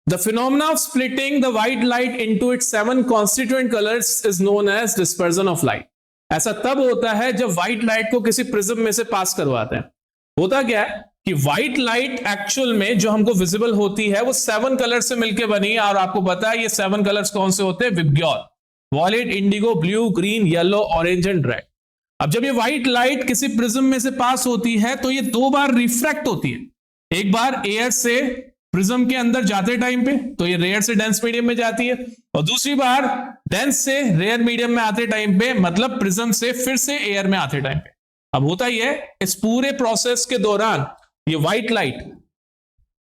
The phenomena of splitting the white light into its 7 constituent colors is known as dispersion of light. ऐसा तब होता है जब white light को किसी प्रिज्म में से पास करवाते हैं। होता क्या है कि व्हाइट लाइट एक्चुअल में जो हमको विजिबल होती है वो 7 कलर से मिलकर बनी है, और आपको पता है ये 7 कलर्स कौन से होते हैं? VIBGYOR, violet, indigo, blue, green, yellow, orange and red. अब जब ये व्हाइट लाइट किसी प्रिज्म में से पास होती है तो ये 2 बार रिफ्रैक्ट होती है। एक बार एयर से प्रिज्म के अंदर जाते टाइम पे तो ये रेयर से डेंस मीडियम में जाती है, और दूसरी बार डेंस से रेयर मीडियम में आते टाइम पे, मतलब प्रिज्म से फिर से एयर में आते टाइम पे। अब होता ही है इस पूरे प्रोसेस के दौरान ये व्हाइट लाइट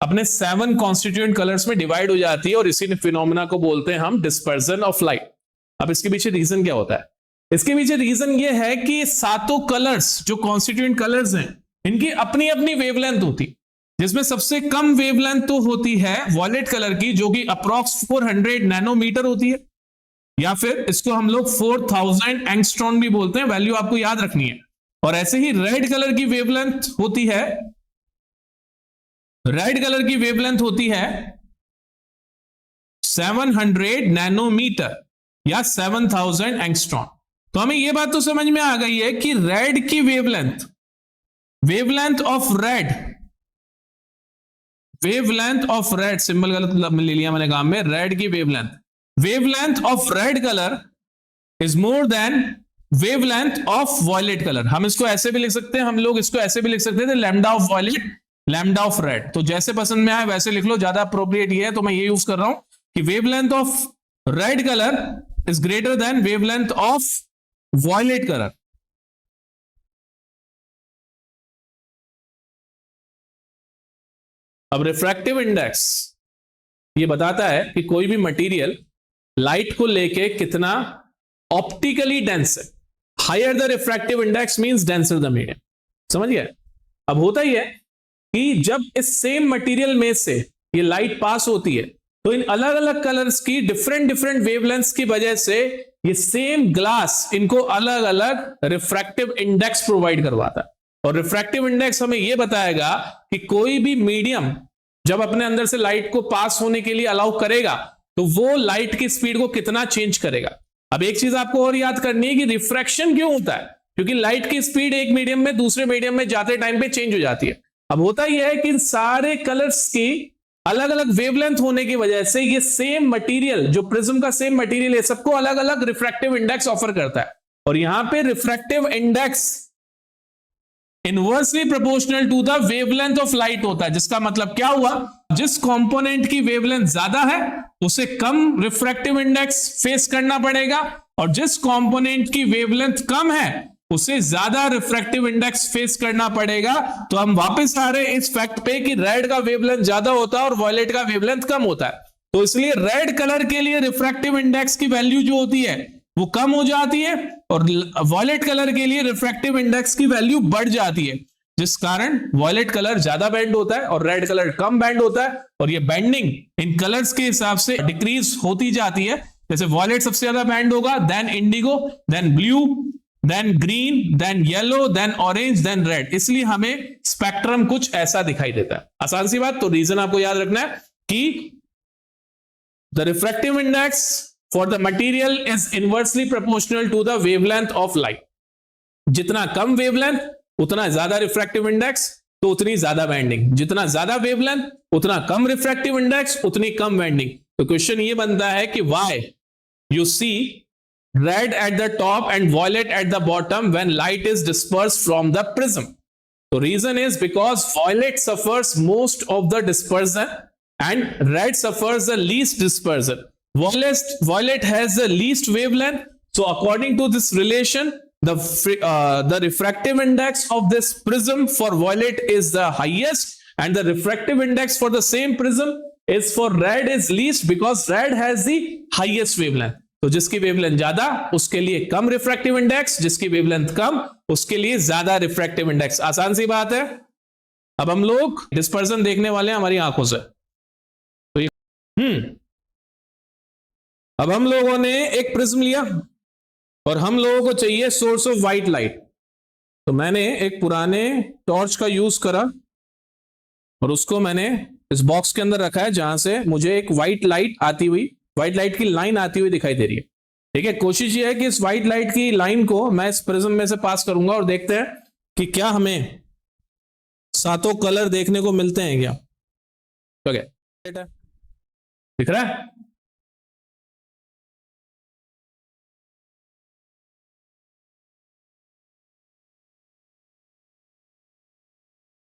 अपने 7 कॉन्स्टिट्यूएंट कलर्स में डिवाइड हो जाती है, और इसी फिनोमेना को बोलते हैं हम डिस्पर्जन ऑफ लाइट। अब इसके पीछे रीजन क्या होता है? इसके पीछे रीजन ये है कि 7 कलर्स जो कॉन्स्टिट्यूएंट कलर्स हैं इनकी अपनी अपनी वेवलेंथ होती है, जिसमें सबसे कम वेवलेंथ तो होती है वॉयलेट कलर की, जो कि अप्रॉक्स 400 नैनोमीटर होती है, या फिर इसको हम लोग 4000 एंगस्ट्रॉन भी बोलते हैं, वैल्यू आपको याद रखनी है। और ऐसे ही रेड कलर की वेवलेंथ होती है, रेड कलर की वेवलेंथ होती है 700 नैनोमीटर या 7000 एंगस्ट्रॉन। तो हमें यह बात तो समझ में आ गई है कि रेड की wavelength, wavelength of red, wavelength of red, symbol गलत ले लिया मैंने काम में, रेड की wavelength, wavelength of red colour is more than wavelength of violet colour. हम इसको ऐसे भी लिख सकते हैं, हम लोग इसको ऐसे भी लिख सकते थे, lambda of violet, lambda of red. तो जैसे पसंद में आए वैसे लिख लो, ज्यादा अप्रोप्रिएट ये है तो मैं ये यूज कर रहा हूं कि wavelength of red colour is greater than wavelength of violet colour. अब रिफ्रैक्टिव इंडेक्स ये बताता है कि कोई भी मटेरियल लाइट को लेके कितना ऑप्टिकली डेंस है। Higher the refractive index means denser the medium. समझ गए? अब होता ही है कि जब इस सेम मटेरियल में से ये लाइट पास होती है तो इन अलग अलग कलर्स की डिफरेंट डिफरेंट वेवलेंथ्स की वजह से ये सेम ग्लास इनको अलग अलग रिफ्रैक्टिव इंडेक्स प्रोवाइड करवाता है। और रिफ्रैक्टिव इंडेक्स हमें यह बताएगा कि कोई भी मीडियम जब अपने अंदर से लाइट को पास होने के लिए अलाउ करेगा तो वो लाइट की स्पीड को कितना चेंज करेगा। अब एक चीज आपको और याद करनी है कि रिफ्रैक्शन क्यों होता है? क्योंकि लाइट की स्पीड एक मीडियम में दूसरे मीडियम में जाते टाइम पे चेंज हो जाती है। अब होता यह है कि सारे कलर्स की अलग अलग वेवलेंथ होने की वजह से ये सेम मटेरियल, जो प्रिज्म का सेम मटेरियल है, सबको अलग अलग रिफ्रैक्टिव इंडेक्स ऑफर करता है। और यहां पे refractive index inversely proportional to the wavelength of light होता है, जिसका मतलब क्या हुआ? जिस कंपोनेंट की वेवलेंथ ज्यादा है उसे कम रिफ्रैक्टिव इंडेक्स फेस करना पड़ेगा, और जिस कंपोनेंट की वेवलेंथ कम है उसे ज्यादा रिफ्रैक्टिव इंडेक्स फेस करना पड़ेगा। तो हम वापस आ रहे हैं इस फैक्ट पे कि रेड का वेवलेंथ ज्यादा होता है और वॉयलेट का वेवलेंथ कम होता है। तो इसलिए रेड कलर के लिए रिफ्रैक्टिव इंडेक्स की वैल्यू जो होती है वो कम हो जाती है, और वॉयलेट कलर के लिए रिफ्रैक्टिव इंडेक्स की वैल्यू बढ़ जाती है, जिस कारण वॉयलेट कलर ज्यादा बैंड होता है और रेड कलर कम बैंड होता है। और ये बैंडिंग इन कलर्स के हिसाब से डिक्रीज होती जाती है। जैसे वॉयलेट सबसे ज्यादा बैंड होगा, then indigo, then blue, then green, then yellow, then orange, then red. इसलिए हमें स्पेक्ट्रम कुछ ऐसा दिखाई देता है। आसान सी बात। तो रीजन आपको याद रखना है कि the refractive index for the material is inversely proportional to the wavelength of light. जितना कम वेवलेंथ उतना ज्यादा रिफ्रैक्टिव इंडेक्स, तो उतनी ज्यादा बैंडिंग। जितना ज्यादा वेवलेंथ उतना कम रिफ्रैक्टिव इंडेक्स, उतनी कम बैंडिंग। तो क्वेश्चन ये बनता है कि why you see red at the top and violet at the bottom when light is dispersed from the prism? So reason is because violet suffers most of the dispersion and red suffers the least dispersion. Violet has the least wavelength, so according to this relation, the refractive index of this prism for violet is the highest, and the refractive index for the same prism is for red is least, because red has the highest wavelength. तो जिसकी wavelength ज्यादा उसके लिए कम refractive index, जिसकी wavelength कम उसके लिए ज्यादा refractive index. आसान सी बात है। अब हम लोग डिस्पर्जन देखने वाले हैं हमारी आंखों से। तो अब हम लोगों ने एक प्रिज्म लिया और हम लोगों को चाहिए सोर्स ऑफ व्हाइट लाइट। तो मैंने एक पुराने टॉर्च का यूज करा और उसको मैंने इस बॉक्स के अंदर रखा है जहां से मुझे एक व्हाइट लाइट आती हुई, व्हाइट लाइट की लाइन आती हुई दिखाई दे रही है। ठीक है, कोशिश ये है कि इस व्हाइट लाइट की लाइन को मैं इस प्रिज्म में से पास करूंगा और देखते हैं कि क्या हमें सातों कलर देखने को मिलते हैं क्या। ओके, दिख रहा है?